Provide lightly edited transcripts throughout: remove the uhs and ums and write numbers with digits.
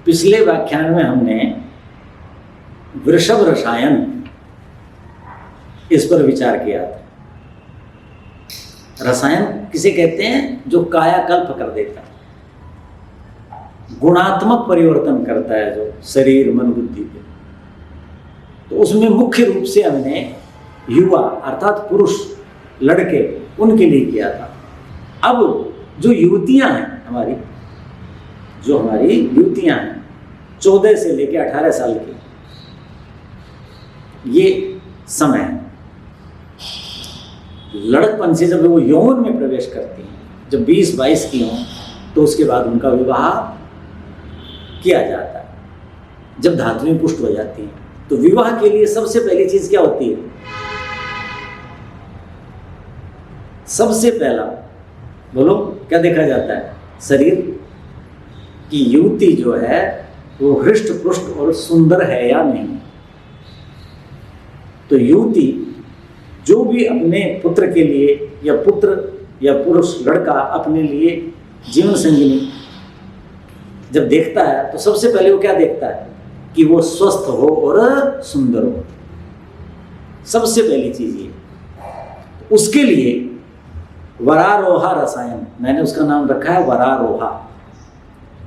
पिछले व्याख्यान में हमने वृषभ रसायन इस पर विचार किया था। रसायन किसे कहते हैं? जो कायाकल्प कर देता है, गुणात्मक परिवर्तन करता है, जो शरीर मन बुद्धि के। तो उसमें मुख्य रूप से हमने युवा अर्थात पुरुष लड़के उनके लिए किया था। अब जो युवतियां हैं हमारी, जो हमारी युवतियां हैं 14 से लेकर 18 साल की, ये समय है लड़कपन से जब वो यौवन में प्रवेश करती हैं, जब 20-22 की हों तो उसके बाद उनका विवाह किया जाता है। जब धातुएं पुष्ट हो जाती हैं तो विवाह के लिए सबसे पहली चीज क्या होती है? सबसे पहला बोलो क्या देखा जाता है? शरीर की युवती जो है वो हृष्ट पुष्ट और सुंदर है या नहीं। तो युवती जो भी अपने पुत्र के लिए या पुत्र या पुरुष लड़का अपने लिए जीवन संगिनी जब देखता है तो सबसे पहले वो क्या देखता है? कि वो स्वस्थ हो और सुंदर हो। सबसे पहली चीज ये। उसके लिए वरारोहा रसायन, मैंने उसका नाम रखा है वरारोहा।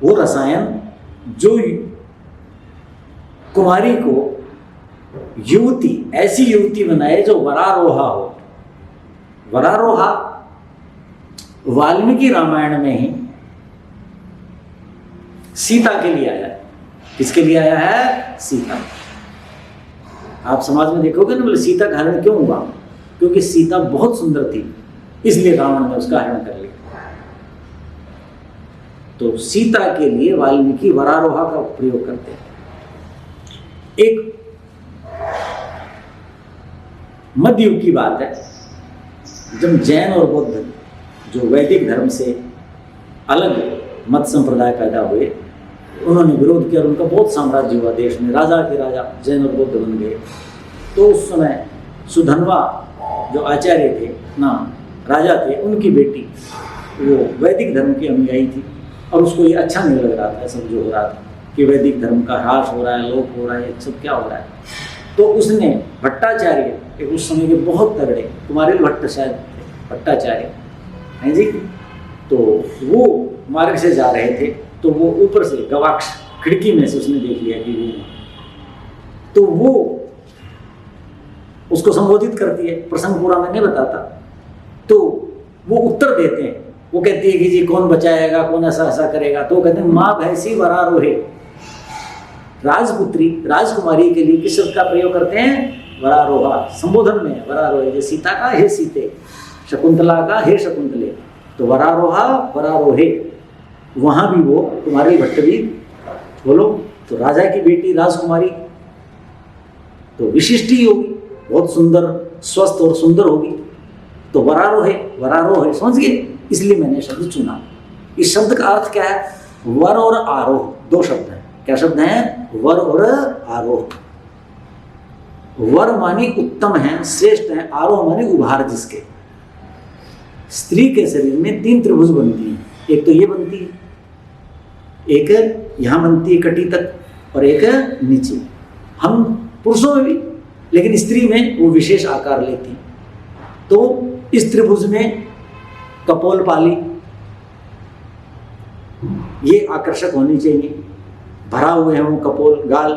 वो रसायन जो कुमारी को युवती, ऐसी युवती बनाए जो वरारोहा हो। वरारोहा वाल्मीकि रामायण में ही सीता के लिए आया है। किसके लिए आया है? सीता। आप समाज में देखोगे ना, बोले सीता का हरण क्यों हुआ? क्योंकि सीता बहुत सुंदर थी, इसलिए रावण ने उसका हरण कर लिया। तो सीता के लिए वाल्मीकि वरारोहा का प्रयोग करते हैं। एक मध्य युग की बात है, जब जैन और बौद्ध जो वैदिक धर्म से अलग मत संप्रदाय पैदा हुए, उन्होंने विरोध किया और उनका बहुत साम्राज्य हुआ देश में, राजा के राजा जैन और बौद्ध बन गए। तो उस समय सुधन्वा जो आचार्य थे ना, राजा थे, उनकी बेटी वो वैदिक धर्म की अनुयायी थी और उसको ये अच्छा नहीं लग रहा था सब जो हो रहा था कि वैदिक धर्म का ह्रास हो रहा है, लोप हो रहा है, ये सब क्या हो रहा है। तो उसने भट्टाचार्य, उस समय के बहुत तगड़े, कुमारिल भट्ट शायद भट्टाचार्य हैं जी, तो वो मार्ग से जा रहे थे, तो वो ऊपर से गवाक्ष खिड़की में से उसने देख लिया कि वो, तो वो उसको संबोधित करती है। प्रसंग पूरा मैं नहीं बताता। तो वो उत्तर देते हैं, वो कहती है कि जी कौन बचाएगा, कौन ऐसा ऐसा करेगा। तो वो कहते हैं माँ भैंसी वरारोहे। राजपुत्री राजकुमारी के लिए किस शब्द का प्रयोग करते हैं? वरारोहा। संबोधन में वरारोहे, जैसे सीता का हे सीते, शकुंतला का हे शकुंतले। तो वरारोहा वरारोहे, वहां भी वो कुमारी भट्ट भी बोलो, तो राजा की बेटी राजकुमारी तो विशिष्ट ही होगी, बहुत सुंदर, स्वस्थ और सुंदर होगी। तो वरारोहे, वरारोहे समझ गए, इसलिए मैंने शब्द चुना। इस शब्द का अर्थ क्या है? वर और आरोह, दो शब्द हैं। क्या शब्द हैं? वर और आरोह। वर मानी उत्तम है, श्रेष्ठ है, आरोह मानी उभार जिसके। स्त्री के शरीर में 3 त्रिभुज बनती हैं। एक तो ये बनती है, एक यहां बनती है कटी तक, और एक नीचे। हम पुरुषों में भी, लेकिन स्त्री में वो विशेष आकार लेती है। तो इस त्रिभुज में कपोल पाली ये आकर्षक होनी चाहिए, भरा हुए हैं वो कपोल गाल,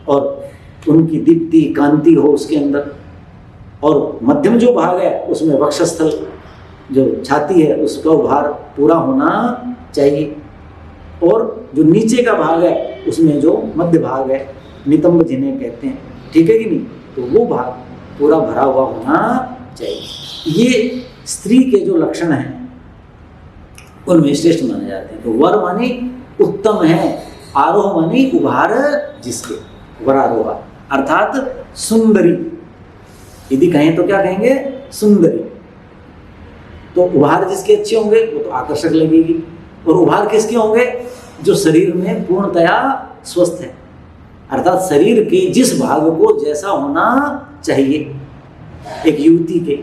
और उनकी दीप्ति कांति हो उसके अंदर। और मध्यम जो भाग है उसमें वक्षस्थल, जो छाती है, उसका उभार पूरा होना चाहिए। और जो नीचे का भाग है उसमें जो मध्य भाग है, नितंब जिन्हें कहते हैं, ठीक है कि नहीं, तो वो भाग पूरा भरा हुआ होना चाहिए। ये स्त्री के जो लक्षण हैं उनमें श्रेष्ठ माने जाते हैं। तो वर माने उत्तम है, आरोह माने उभार जिसके, वरारोहा अर्थात सुंदरी। यदि कहें तो क्या कहेंगे? सुंदरी। तो उभार जिसके अच्छे होंगे वो तो आकर्षक लगेगी, और उभार किसके होंगे? जो शरीर में पूर्णतया स्वस्थ है, अर्थात शरीर के जिस भाग को जैसा होना चाहिए एक युवती के,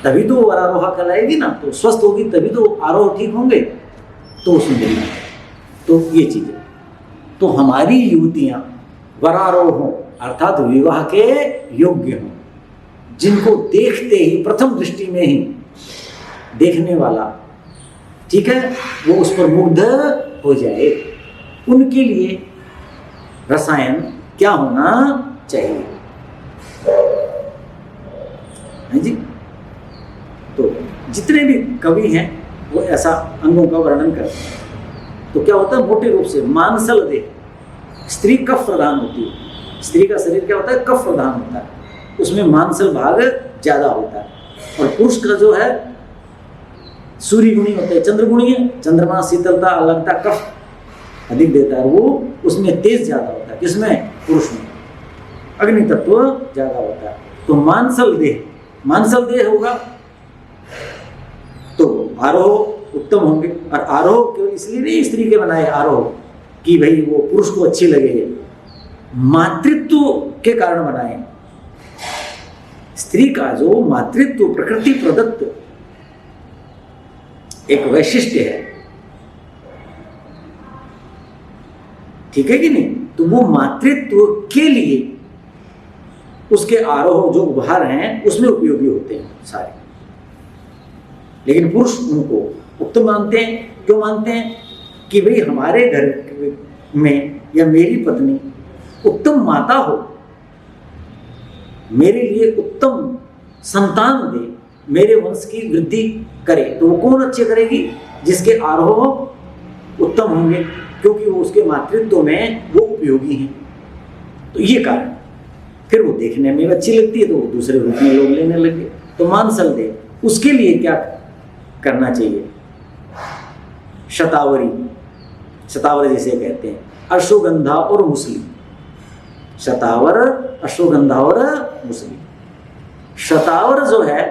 तभी तो वो वरारोहा कहलाएगी ना। तो स्वस्थ होगी तभी तो आरोह ठीक होंगे, तो सुंदरी। तो ये चीजें तो हमारी युवतियां वरारोह हों, अर्थात विवाह के योग्य हों, जिनको देखते ही प्रथम दृष्टि में ही देखने वाला, ठीक है, वो उस पर मुग्ध हो जाए, उनके लिए रसायन क्या होना चाहिए, है जी। तो जितने भी कवि हैं वो ऐसा अंगों का वर्णन करते हैं। तो क्या होता है, मोटे रूप से मांसल देह, स्त्री कफ प्रधान होती है, स्त्री का शरीर क्या होता है, कफ प्रधान होता है, उसमें मांसल भाग ज्यादा होता है। और पुरुष का जो है सूर्य गुणी होता है, चंद्र गुणी है, चंद्रमा शीतलता अलगता कफ अधिक देता है, वो उसमें तेज ज्यादा होता है, किसमें, पुरुष में अग्नि तत्व ज्यादा होता है। तो मांसल देह होगा तो आरोह उत्तम होंगे। और आरोह क्यों, इसलिए नहीं स्त्री के बनाए आरोह कि भाई वो पुरुष को अच्छी लगे, मातृत्व के कारण बनाए। स्त्री का जो मातृत्व प्रकृति प्रदत्त एक वैशिष्ट्य है, ठीक है कि नहीं, तो वो मातृत्व के लिए उसके आरोह जो उपहार हैं उसमें उपयोगी होते हैं सारे। लेकिन पुरुष उनको उत्तम मानते हैं। क्यों मानते हैं कि भाई हमारे घर में या मेरी पत्नी उत्तम माता हो, मेरे लिए उत्तम संतान दे, मेरे वंश की वृद्धि करे। तो वो कौन अच्छे करेगी, जिसके आरोह उत्तम होंगे, क्योंकि वो उसके मातृत्व में वो उपयोगी हैं। तो ये कारण, फिर वो देखने में अच्छी लगती है तो वो दूसरे रूप में लोग लेने लगे। तो मांसल दे, उसके लिए क्या करना चाहिए, शतावरी, शतावर जिसे कहते हैं, अश्वगंधा और मुसली, शतावर, अश्वगंधा और मुसली। शतावर जो है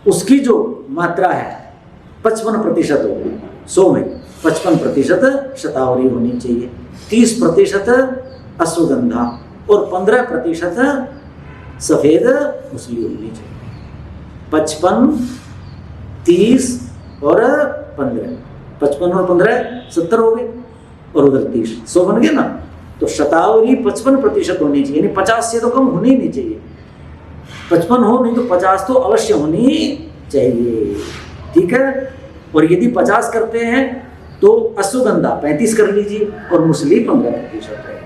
उसकी जो मात्रा है 55% होगी, 100 में 55% शतावरी होनी चाहिए, 30% अश्वगंधा और 15% सफेद मुसली होनी चाहिए। 55, 30 और 15, 55 और 15 70 हो गए, और उधर 30, 100 बन गए ना। तो शतावरी 55% होनी चाहिए, यानी 50 से तो कम होनी नहीं चाहिए। 55 हो नहीं तो 50 तो अवश्य होनी चाहिए, ठीक है। और यदि 50 करते हैं तो अश्वगंधा 35 कर लीजिए और मुसली 15% है,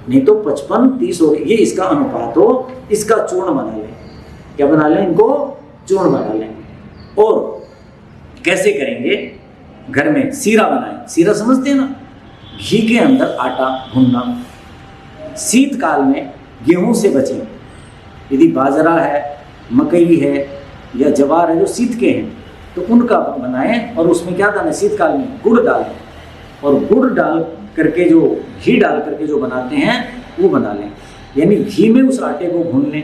नहीं तो 55, 30 हो, ये इसका अनुपात हो। इसका चूर्ण बना लें, क्या बना लें, इनको चूर्ण बना लें। और कैसे करेंगे, घर में सीरा बनाएं। सीरा समझते हैं ना, घी के अंदर आटा भूनना। शीतकाल में गेहूं से बचें। यदि बाजरा है, मकई है या जवार है जो शीत के हैं तो उनका बनाएं। और उसमें क्या डालें, शीतकाल में गुड़ डालें, और गुड़ डाल करके जो घी डाल करके जो बनाते हैं वो बना लें। यानी घी में उस आटे को भून लें,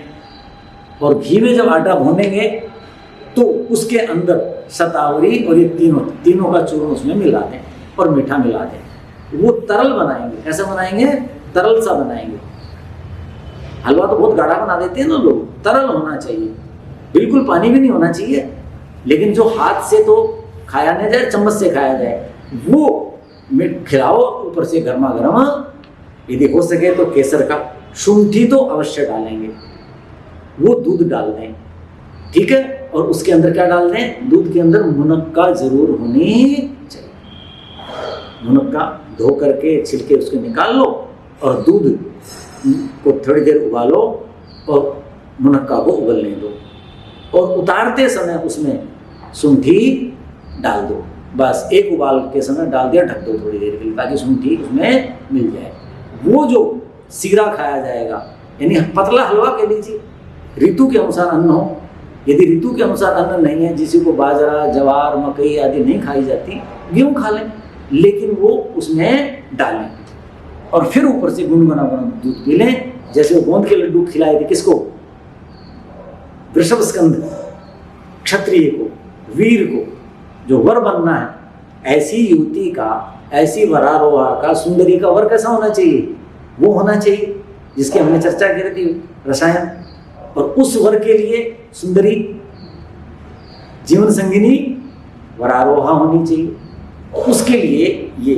और घी में जब आटा भूनेंगे तो उसके अंदर शतावरी और ये तीनों का चूर्ण उसमें मिला दें और मीठा मिला दें। वो तरल बनाएंगे। कैसा बनाएंगे, तरल सा बनाएंगे। हलवा तो बहुत गाढ़ा बना देते हैं ना लोग, तरल होना चाहिए, बिल्कुल पानी भी नहीं होना चाहिए, लेकिन जो हाथ से तो खाया नहीं जाए, चम्मच से खाया जाए, वो खिलाओ। ऊपर से गर्मा गर्म, यदि हो सके तो केसर का शुंठी तो अवश्य डालेंगे, वो दूध डाल दें, ठीक है। और उसके अंदर क्या डाल दें, दूध के अंदर मुनक्का जरूर होनी चाहिए। मुनक्का धो करके छिलके उसके निकाल लो और दूध को थोड़ी देर उबालो और मुनक्का को उबलने दो, और उतारते समय उसमें शुंठी डाल दो। बस एक उबाल के समय डाल दिया, ढक दो थोड़ी देर के लिए, ताकि शुंठी उसमें मिल जाए। वो जो सीरा खाया जाएगा, यानी पतला हलवा कह लीजिए, ऋतु के अनुसार अन्न हो। यदि ऋतु के अनुसार अन्न नहीं है, जिसी को बाजरा, जवार, मकई आदि नहीं खाई जाती, गेहूं खा लें, लेकिन वो उसमें डालें। और फिर ऊपर से गुनगुना दूध पी लें। जैसे वो गोंद के लड्डू खिलाए थे किसको, वृषभ स्कंद क्षत्रिय को, वीर को, जो वर बनना है, ऐसी युवती का, ऐसी वरारोहा का, सुंदरी का वर कैसा होना चाहिए, वो होना चाहिए जिसकी हमने चर्चा की थी, रसायन। और उस वर के लिए सुंदरी जीवन संगिनी वरारोहा होनी चाहिए। उसके लिए ये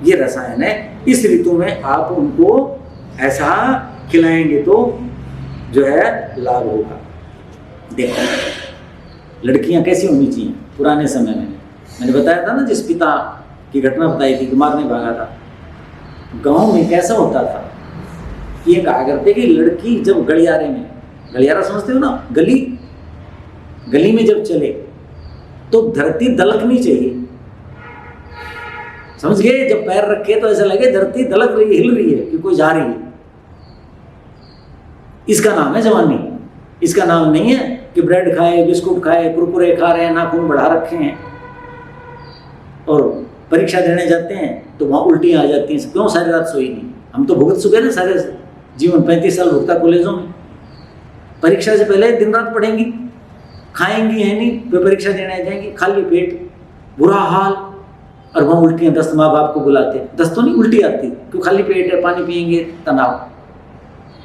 ये रसायन है, इस ऋतु में आप उनको ऐसा खिलाएंगे तो जो है लाभ होगा। देखो लड़कियां कैसी होनी चाहिए पुराने समय में, मैंने बताया था ना, जिस पिता की घटना बताई थी कि मारने भागा था, गांव में कैसा होता था, ये कहा करते कि लड़की जब गलियारे में, गलियारा समझते हो ना, गली में जब चले तो धरती दलकनी चाहिए, समझ गए? जब पैर रखे तो ऐसा लगे धरती दलक रही, हिल रही है कि कोई जा रही है। इसका नाम है जवानी। इसका नाम नहीं है कि ब्रेड खाए, बिस्कुट खाए, कुरकुरे खा रहे हैं, नाखून बढ़ा रखे हैं और परीक्षा देने जाते हैं तो वहां उल्टियां आ जाती हैं। क्यों? सारी रात सोई नहीं। हम तो भुगत चुके ना सारे जीवन, 35 साल भुगता कॉलेजों में। परीक्षा से पहले दिन रात पढ़ेंगी, खाएंगी है नहीं, फिर परीक्षा देने जाएंगी खाली पेट, बुरा हाल, और वहां उल्टियां, दस्त माँ बाप को बुलाते, दस्त तो नहीं उल्टी आती, क्यों? खाली पेट है, पानी पिएंगे, तनाव।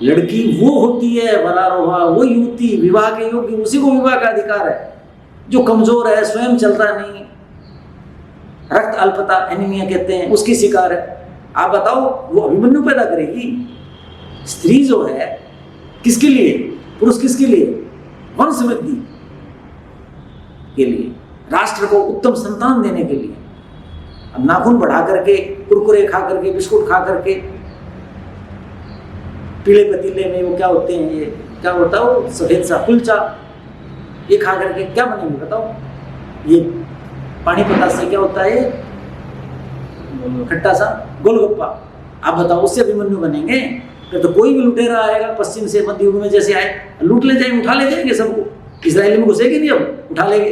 लड़की वो होती है वरारोहा, वो युवती विवाह के योग्य, उसी को विवाह का अधिकार है। जो कमजोर है, स्वयं चलता नहीं, रक्त अल्पता एनीमिया कहते हैं, उसकी शिकार है। आप बताओ वो अभिमन्यु पैदा करेगी? स्त्री जो है किसके लिए, पुरुष किसके लिए? वंश वृद्धि के लिए, राष्ट्र को उत्तम संतान देने के लिए। अब नाखून बढ़ा करके, कुरकुरे खा करके, बिस्कुट खा करके, पीले पतीले में वो क्या होते हैं, ये क्या होता है वो सफेद सा कुलचा, ये खा करके क्या बनेंगे बताओ? ये पानी पता से क्या होता है, खट्टा सा गोलगप्पा। आप बताओ उससे अभिमन्यु बनेंगे? तो कोई भी लुटेरा आएगा पश्चिम से, मध्य युग में जैसे आए, लूट ले जाएंगे, उठा ले जाएंगे सबको। इजराइल में घुसेगी नहीं, अब उठा लेंगे।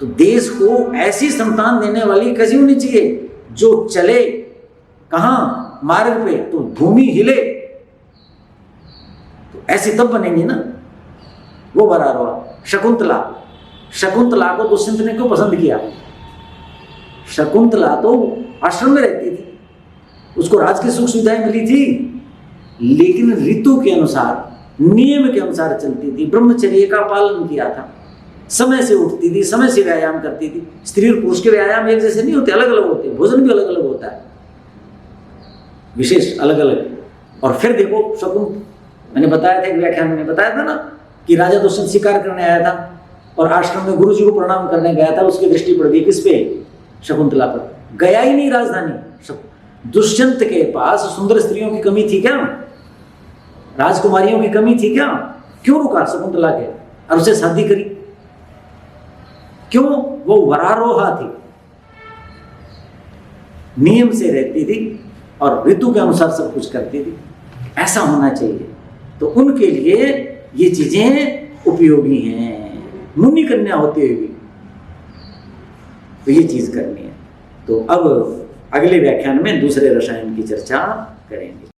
तो देश को ऐसी संतान देने वाली कैसी होनी चाहिए जो चले कहां, मार्ग पे, तो भूमि हिले, तो ऐसी तब बनेंगी ना। वो बराबर शकुंतला को दुष्यंत ने क्यों पसंद किया? शकुंतला तो आश्रम में रहती थी, उसको राज की सुख सुविधाएं मिली थी, लेकिन ऋतु के अनुसार, नियम के अनुसार चलती थी, ब्रह्मचर्य का पालन किया था, समय से उठती थी, समय से व्यायाम करती थी। स्त्री और पुरुष के व्यायाम एक जैसे नहीं होते, अलग अलग होते हैं, भोजन भी अलग अलग होता है, विशेष अलग अलग। और फिर देखो शकुंतला, मैंने बताया था एक व्याख्यान में बताया था ना कि राजा दुष्यंत शिकार करने आया था और आश्रम में गुरुजी को प्रणाम करने गया था, उसकी दृष्टि पड़ गई किस पे? शकुंतला पर। गया ही नहीं राजधानी। दुष्यंत के पास सुंदर स्त्रियों की कमी थी क्या? राजकुमारियों की कमी थी क्या? क्यों रुका शकुंतला के और उसे शादी करी? क्यों? वो वरारोहा थी, नियम से रहती थी और ऋतु के अनुसार सब कुछ करती थी। ऐसा होना चाहिए। तो उनके लिए ये चीजें उपयोगी हैं, मुनि कन्या होते हुए भी तो ये चीज करनी है। तो अब अगले व्याख्यान में दूसरे रसायन की चर्चा करेंगे।